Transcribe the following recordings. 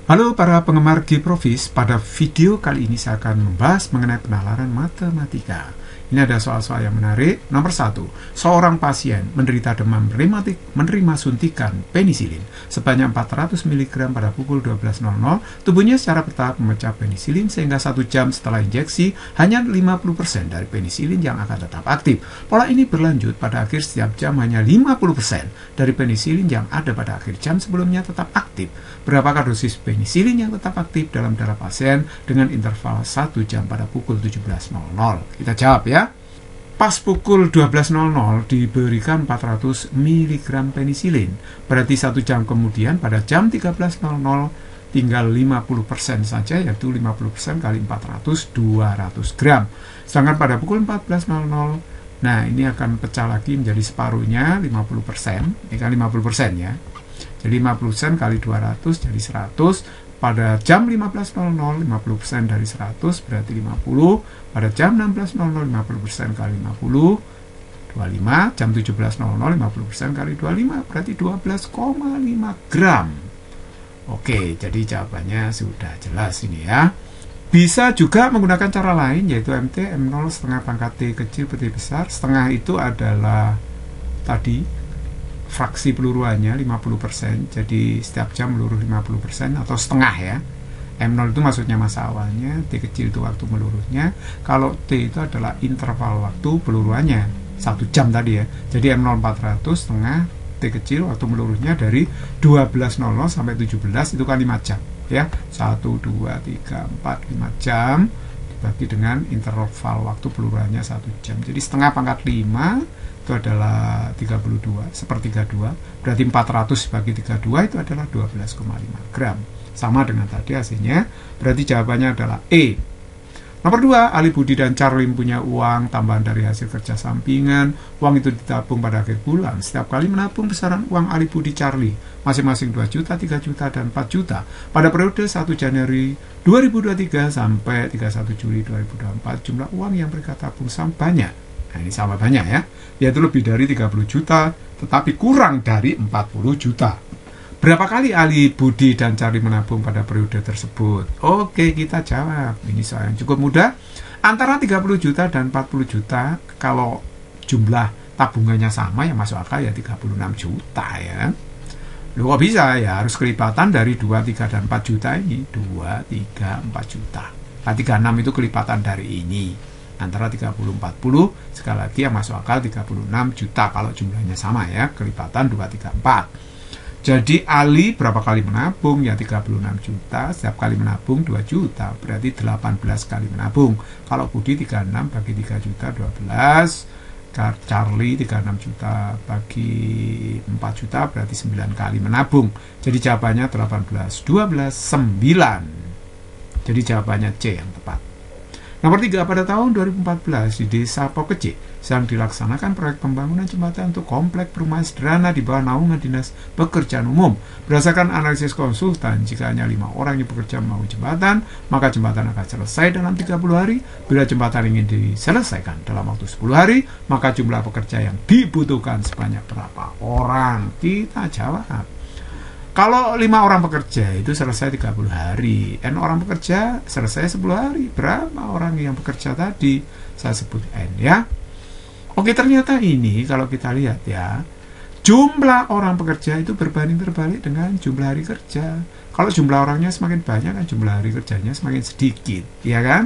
Halo para penggemar Gprofis, pada video kali ini saya akan membahas mengenai penalaran matematika. Ini ada soal-soal yang menarik. Nomor 1, seorang pasien menderita demam rematik menerima suntikan penisilin sebanyak 400 mg pada pukul 12.00. Tubuhnya secara bertahap memecah penisilin sehingga 1 jam setelah injeksi hanya 50% dari penisilin yang akan tetap aktif. Pola ini berlanjut pada akhir setiap jam hanya 50% dari penisilin yang ada pada akhir jam sebelumnya tetap aktif. Berapakah dosis penisilin yang tetap aktif dalam darah pasien dengan interval 1 jam pada pukul 17.00? Kita jawab ya. Pas pukul 12.00 diberikan 400 mg penisilin. Berarti 1 jam kemudian pada jam 13.00 tinggal 50% saja, yaitu 50% kali 400, 200 gram. Sedangkan pada pukul 14.00, nah ini akan pecah lagi menjadi separuhnya, 50%. Ini kan 50% ya. Jadi 50% kali 200 jadi 100. Pada jam 15.00 50% dari 100 berarti 50. Pada jam 16.00 50% kali 50 25. Jam 17.00 50% kali 25 berarti 12,5 gram. Oke, jadi jawabannya sudah jelas ini ya. Bisa juga menggunakan cara lain, yaitu MT M0 setengah pangkat T kecil per T besar. Setengah itu adalah tadi fraksi peluruannya 50%, jadi setiap jam meluruh 50% atau setengah ya. M0 itu maksudnya masa awalnya, T kecil itu waktu meluruhnya. Kalau T itu adalah interval waktu peluruannya 1 jam tadi ya. Jadi M0 400 setengah T kecil waktu meluruhnya dari 12.00 sampai 17 itu kan 5 jam ya. 1, 2, 3, 4, 5 jam dibagi dengan interval waktu peluruannya 1 jam. Jadi setengah pangkat 5 itu adalah 32 sepertiga 2, berarti 400 bagi 32 itu adalah 12,5 gram. Sama dengan tadi hasilnya, berarti jawabannya adalah E. Nomor 2, Ali, Budi, dan Charlie punya uang tambahan dari hasil kerja sampingan. Uang itu ditabung pada akhir bulan. Setiap kali menabung besaran uang Ali, Budi, Charlie masing-masing 2 juta, 3 juta, dan 4 juta pada periode 1 Januari 2023 sampai 31 Juli 2024. Jumlah uang yang mereka tabung sama banyak. Nah, ini sama banyak ya, yaitu lebih dari 30 juta, tetapi kurang dari 40 juta. Berapa kali Ali, Budi, dan Charlie menabung pada periode tersebut? Oke, kita jawab. Ini soal yang cukup mudah. Antara 30 juta dan 40 juta, kalau jumlah tabungannya sama, yang masuk akal ya 36 juta ya. Loh, kok bisa ya? Harus kelipatan dari 2, 3, dan 4 juta ini. 2, 3, 4 juta. Nah, 36 itu kelipatan dari ini. Antara 30-40, sekali lagi yang masuk akal 36 juta kalau jumlahnya sama ya, kelipatan 2, 3, 4. Jadi Ali berapa kali menabung? Ya 36 juta, setiap kali menabung 2 juta, berarti 18 kali menabung. Kalau Budi 36 bagi 3 juta 12, Charlie 36 juta bagi 4 juta berarti 9 kali menabung. Jadi jawabannya 18, 12, 9. Jadi jawabannya C yang tepat. Nomor 3, pada tahun 2014 di Desa Pokece sedang dilaksanakan proyek pembangunan jembatan untuk komplek perumahan sederhana di bawah naungan Dinas Pekerjaan Umum. Berdasarkan analisis konsultan, jika hanya 5 orang yang bekerja membangun jembatan, maka jembatan akan selesai dalam 30 hari. Bila jembatan ingin diselesaikan dalam waktu 10 hari, maka jumlah pekerja yang dibutuhkan sebanyak berapa orang? Kita jawab. Kalau 5 orang bekerja itu selesai 30 hari, N orang bekerja selesai 10 hari. Berapa orang yang bekerja tadi? Saya sebut N ya. Oke, ternyata ini kalau kita lihat ya, jumlah orang bekerja itu berbanding terbalik dengan jumlah hari kerja. Kalau jumlah orangnya semakin banyak kan jumlah hari kerjanya semakin sedikit, ya kan?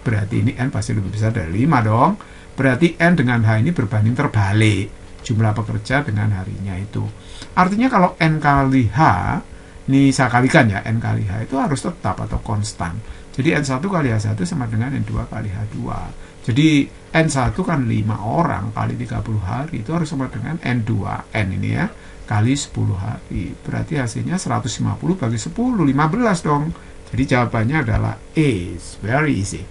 Berarti ini N pasti lebih besar dari 5 dong. Berarti N dengan H ini berbanding terbalik, jumlah pekerja dengan harinya itu. Artinya kalau N kali H, ini saya kalikan ya, N kali H itu harus tetap atau konstan. Jadi N1 kali H1 sama dengan N2 kali H2. Jadi N1 kan 5 orang kali 30 hari, itu harus sama dengan N2, N ini ya, kali 10 hari. Berarti hasilnya 150 bagi 10, 15 dong. Jadi jawabannya adalah A, very easy.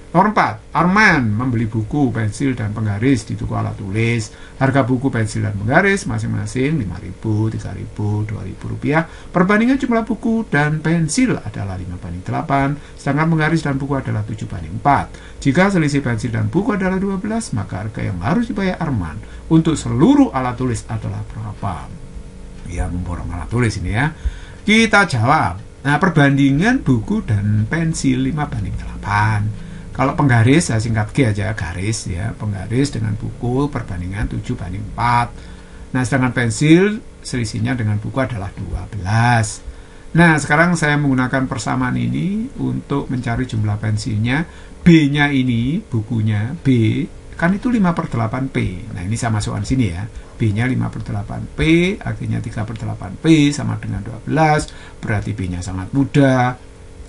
Nomor 4, Arman membeli buku, pensil, dan penggaris di toko alat tulis. Harga buku, pensil, dan penggaris masing-masing 5.000, 3.000, 2.000 rupiah. Perbandingan jumlah buku dan pensil adalah 5:8, sedangkan penggaris dan buku adalah 7:4. Jika selisih pensil dan buku adalah 12, maka harga yang harus dibayar Arman untuk seluruh alat tulis adalah berapa? Ya, memborong alat tulis ini ya. Kita jawab. Nah, perbandingan buku dan pensil 5:8. Kalau penggaris, saya singkat G aja, garis ya, penggaris dengan buku perbandingan 7:4. Nah, sedangkan pensil selisihnya dengan buku adalah 12. Nah, sekarang saya menggunakan persamaan ini untuk mencari jumlah pensilnya. B-nya ini, bukunya, B, kan itu 5/8P. Nah, ini saya masukkan sini ya. B-nya 5/8P, akhirnya 3/8P sama dengan 12. Berarti B-nya sangat mudah.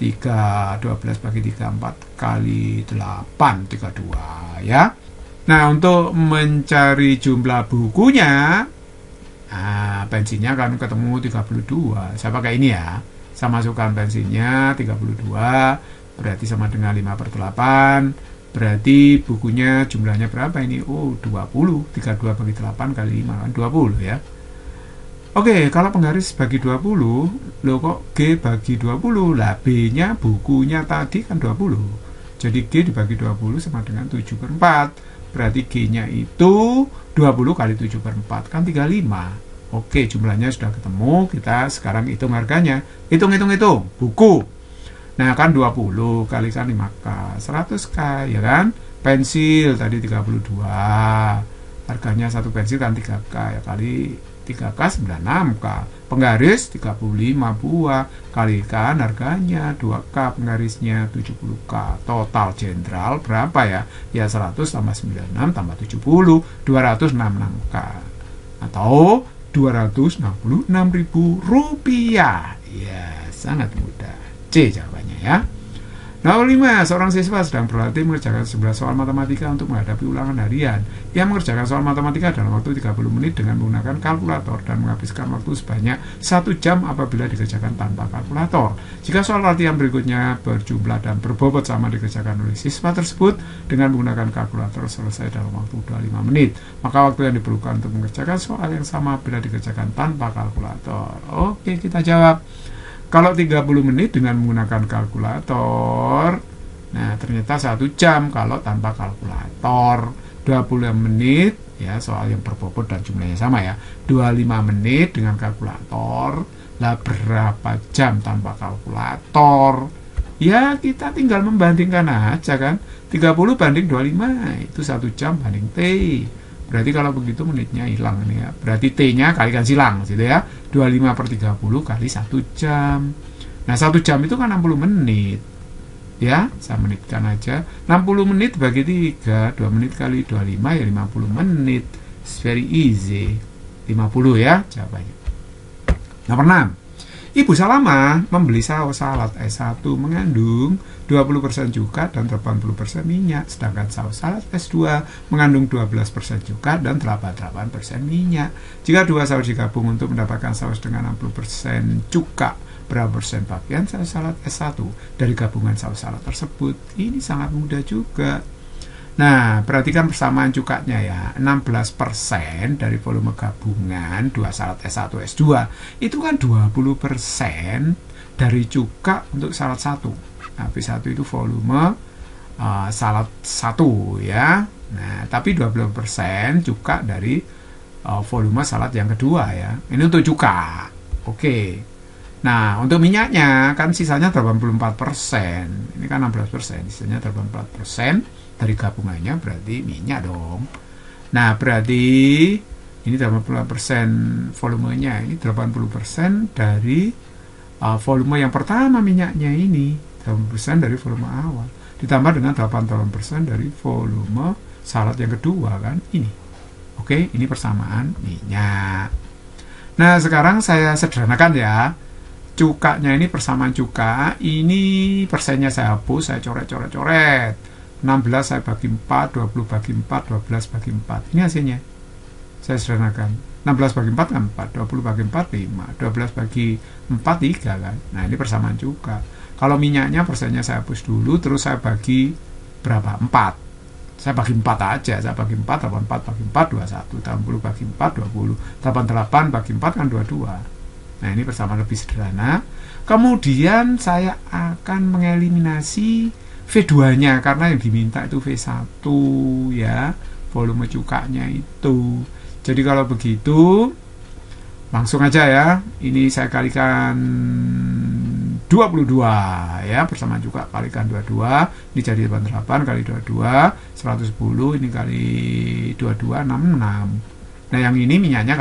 12 bagi 3, 4 kali 8, 32 ya. Nah, untuk mencari jumlah bukunya, pensilnya kan ketemu 32. Saya pakai ini ya. Saya masukkan pensilnya 32, berarti sama dengan 5/8. Berarti bukunya jumlahnya berapa ini? Oh, 20. 32 bagi 8 kali 5 kan 20 ya. Oke, kalau penggaris bagi 20, loh kok G bagi 20? Lah, B-nya bukunya tadi kan 20. Jadi G dibagi 20 sama dengan 7/4. Berarti G-nya itu 20 kali 7/4 kan 35. Oke, jumlahnya sudah ketemu. Kita sekarang hitung harganya. Hitung. Buku. Nah, kan 20 kalikan 5K, 100K ya kan? Pensil tadi 32. Harganya satu pensil kan 3K ya, kali 3K 96K. Penggaris 35 buah, kalikan harganya 2K, penggarisnya 70K. Total jenderal berapa ya? Ya 100 tambah 96 tambah 70, 266K. Atau Rp266.000. Ya, sangat mudah. C jawabannya ya. Nomor 5, seorang siswa sedang berlatih mengerjakan 11 soal matematika untuk menghadapi ulangan harian. Ia mengerjakan soal matematika dalam waktu 30 menit dengan menggunakan kalkulator dan menghabiskan waktu sebanyak 1 jam apabila dikerjakan tanpa kalkulator. Jika soal latihan berikutnya berjumlah dan berbobot sama dikerjakan oleh siswa tersebut dengan menggunakan kalkulator selesai dalam waktu 25 menit, maka waktu yang diperlukan untuk mengerjakan soal yang sama bila dikerjakan tanpa kalkulator. Oke, kita jawab. Kalau 30 menit dengan menggunakan kalkulator, nah ternyata 1 jam kalau tanpa kalkulator. 20 menit, ya soal yang berbobot dan jumlahnya sama ya. 25 menit dengan kalkulator, lah berapa jam tanpa kalkulator? Ya kita tinggal membandingkan aja kan. 30 banding 25, itu 1 jam banding T. Berarti kalau begitu menitnya hilang nih ya. Berarti T-nya kalikan silang gitu ya. 25/30 kali 1 jam. Nah, 1 jam itu kan 60 menit. Ya, saya menitkan aja. 60 menit bagi 3, 2 menit kali 25 ya 50 menit. It's very easy. 50 ya jawabannya. Nomor 6. Ibu Salamah membeli saus salad S1 mengandung 20% cuka dan 80% minyak, sedangkan saus salad S2 mengandung 12% cuka dan 88% minyak. Jika dua saus digabung untuk mendapatkan saus dengan 60% cuka, berapa persen bagian saus salad S1 dari gabungan saus salad tersebut? Ini sangat mudah juga. Nah, perhatikan persamaan cukanya ya. 16% dari volume gabungan dua salad S1 S2 itu kan 20% dari cuka untuk salad 1. Nah, V1 itu volume salad 1 ya. Nah, tapi 20% cuka dari volume salad yang kedua ya. Ini untuk cuka. Oke. Nah, untuk minyaknya kan sisanya 84%. Ini kan 16%, sisanya 84%. Dari gabungannya berarti minyak dong. Nah, berarti ini 80% volumenya, ini 80% dari volume yang pertama minyaknya ini, 80% dari volume awal. Ditambah dengan 88% dari volume salad yang kedua kan ini. Oke, ini persamaan minyak. Nah, sekarang saya sederhanakan ya. Cukanya ini persamaan cuka, ini persennya saya hapus, saya coret-coret-coret. 16 saya bagi 4, 20 bagi 4, 12 bagi 4. Ini hasilnya. Saya sederhanakan. 16 bagi 4 kan 4, 20 bagi 4, 5, 12 bagi 4, 3 kan. Nah, ini persamaan cuka. Kalau minyaknya persennya saya hapus dulu, terus saya bagi berapa? 4. Saya bagi 4 aja. Saya bagi 4, 84 bagi 4, 21. 80 bagi 4, 20. 88 bagi 4 kan 22. Nah, ini persamaan lebih sederhana. Kemudian saya akan mengeliminasi V2-nya karena yang diminta itu V1 ya, volume cukanya itu. Jadi kalau begitu langsung aja ya, ini saya kalikan 22 ya, bersamaan juga kalikan 22, ini jadi 88 kali 22 110, ini kali 22 66. Nah yang ini minyaknya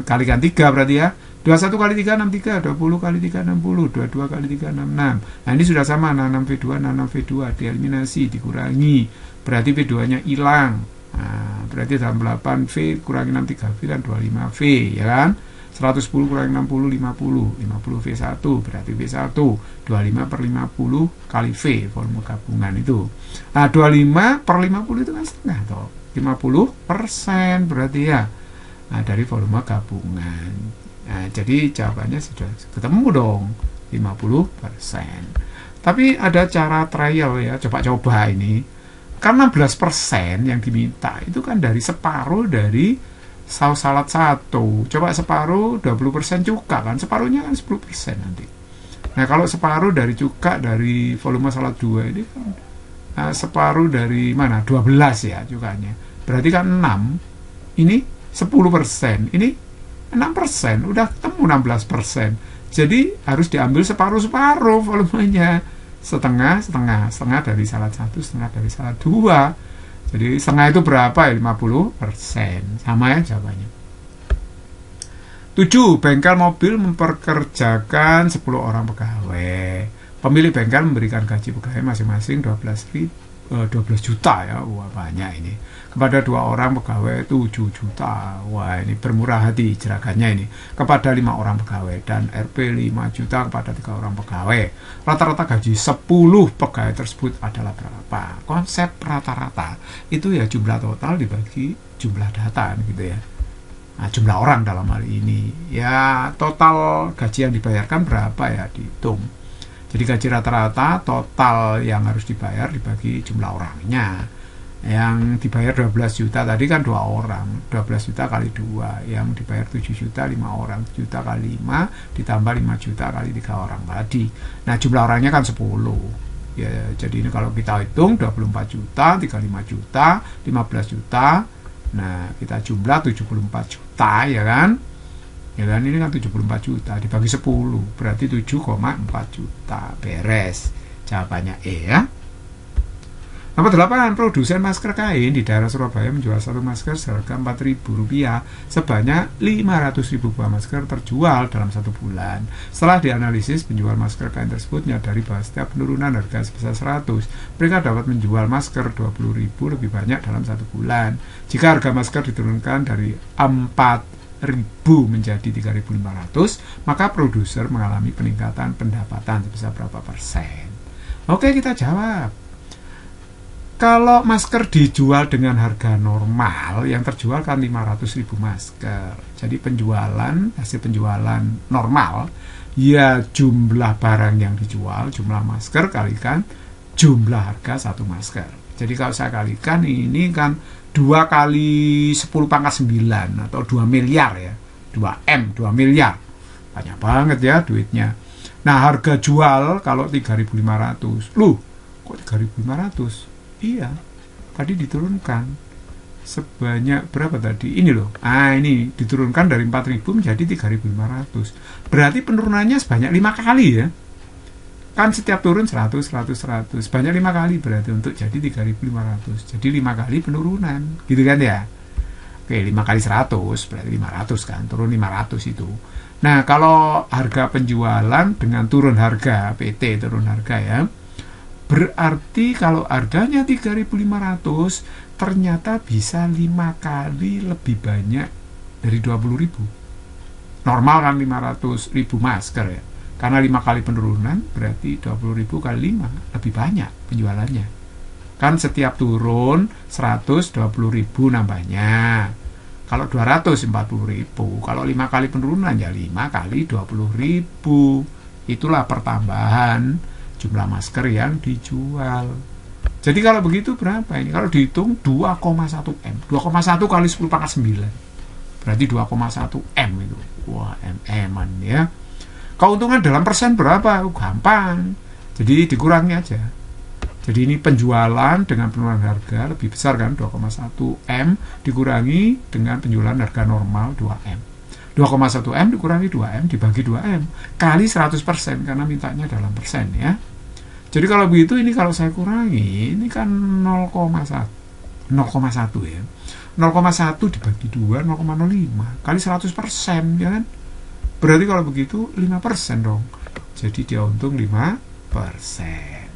kalikan 3 berarti ya, 21 kali 3 63, 20 kali 3 60, 22 kali 3 66. Nah ini sudah sama, 66V2 66V2 dieliminasi, dikurangi, berarti V2 nya hilang. Nah, berarti dalam 8V kurangi 63V kan 25V ya kan, 110 kurangi 60 50, 50V1 berarti V1, 25 per 50 kali V volume gabungan itu. Nah 25 per 50 itu kan setengah toh, 50% berarti ya. Nah dari volume gabungan. Nah jadi jawabannya sudah ketemu dong, 50%. Tapi ada cara trial ya, coba-coba ini. Karena 16% yang diminta itu kan dari separuh dari saus salad 1. Coba separuh 20% cuka kan, separuhnya kan 10% nanti. Nah kalau separuh dari cuka dari volume salad 2 ini kan separuh dari mana? 12 ya cukanya. Berarti kan 6. Ini 10%. Ini 6%. Udah ketemu 16%. Jadi harus diambil separuh-separuh volumenya. Setengah dari salad 1, setengah dari salad 2. Jadi setengah itu berapa ya? 50%. Sama ya jawabannya. 7. Bengkel mobil memperkerjakan 10 orang pegawai. Pemilik bengkel memberikan gaji pegawai masing-masing 12 juta ya. Wah banyak ini. Kepada 2 orang pegawai 7 juta. Wah ini bermurah hati jeragannya ini. Kepada 5 orang pegawai dan RP 5 juta kepada 3 orang pegawai. Rata-rata gaji 10 pegawai tersebut adalah berapa? Konsep rata-rata itu ya jumlah total dibagi jumlah data gitu ya. Nah, jumlah orang dalam hal ini. Ya total gaji yang dibayarkan berapa ya dihitung. Jadi gaji rata-rata total yang harus dibayar dibagi jumlah orangnya. Yang dibayar 12 juta tadi kan 2 orang, 12 juta kali 2, yang dibayar 7 juta 5 orang, 7 juta kali 5 ditambah 5 juta kali 3 orang tadi. Nah jumlah orangnya kan 10 ya, jadi ini kalau kita hitung 24 juta, 35 juta, 15 juta. Nah kita jumlah 74 juta ya kan, ini kan 74 juta dibagi 10 berarti 7,4 juta. Beres jawabannya E ya. Nomor 8, produsen masker kain di daerah Surabaya menjual satu masker seharga Rp4.000 sebanyak 500.000 buah masker terjual dalam 1 bulan. Setelah dianalisis, penjual masker kain tersebut menyadari bahwa setiap penurunan harga sebesar 100, mereka dapat menjual masker 20.000 lebih banyak dalam 1 bulan. Jika harga masker diturunkan dari 4.000 menjadi 3.500, maka produser mengalami peningkatan pendapatan sebesar berapa persen? Oke, kita jawab. Kalau masker dijual dengan harga normal, yang terjual kan 500.000 masker. Jadi hasil penjualan normal, ya jumlah barang yang dijual, jumlah masker kalikan jumlah harga satu masker. Jadi kalau saya kalikan ini kan 2 kali 10 pangkat 9 atau 2 miliar ya. 2 miliar. Banyak banget ya duitnya. Nah harga jual kalau 3.500. Loh, kok 3.500? Iya, tadi diturunkan sebanyak berapa tadi? Ini loh. Ini diturunkan dari 4.000 menjadi 3.500. Berarti penurunannya sebanyak 5 kali ya. Kan setiap turun 100, 100, 100. Sebanyak 5 kali berarti untuk jadi 3.500. Jadi 5 kali penurunan. Gitu kan ya? Oke, 5 kali 100 berarti 500 kan. Turun 500 itu. Nah, kalau harga penjualan dengan turun harga, PT turun harga ya. Berarti kalau harganya 3.500 ternyata bisa 5 kali lebih banyak dari 20.000. Normal kan 500.000 masker ya. Karena 5 kali penurunan berarti 20.000 kali 5 lebih banyak penjualannya. Kan setiap turun 120.000 nambahnya. Kalau 200 40.000. Kalau 5 kali penurunan ya 5 kali 20.000. Itulah pertambahan jumlah masker yang dijual. Jadi kalau begitu berapa ini? Kalau dihitung 2,1 M. 2,1 kali 10 pangkat 9. Berarti 2,1 M itu. Wah, M-an ya. Keuntungan dalam persen berapa? Gampang. Jadi dikurangi aja. Jadi ini penjualan dengan penurunan harga lebih besar kan, 2,1 M dikurangi dengan penjualan harga normal 2 M. 2,1 M dikurangi 2 M dibagi 2 M kali 100%, karena mintanya dalam persen ya. Jadi kalau begitu ini kalau saya kurangi, ini kan 0,1 ya. 0,1 dibagi 2, 0,05 kali 100% ya kan. Berarti kalau begitu 5% dong. Jadi dia untung 5%.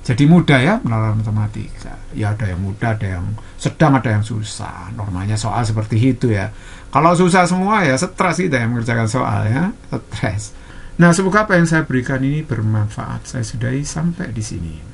Jadi mudah ya penalaran matematika. Ya ada yang mudah, ada yang sedang, ada yang susah. Normalnya soal seperti itu ya. Kalau susah semua ya stres kita yang mengerjakan soal ya, stres. Nah, semoga apa yang saya berikan ini bermanfaat. Saya sudahi sampai di sini.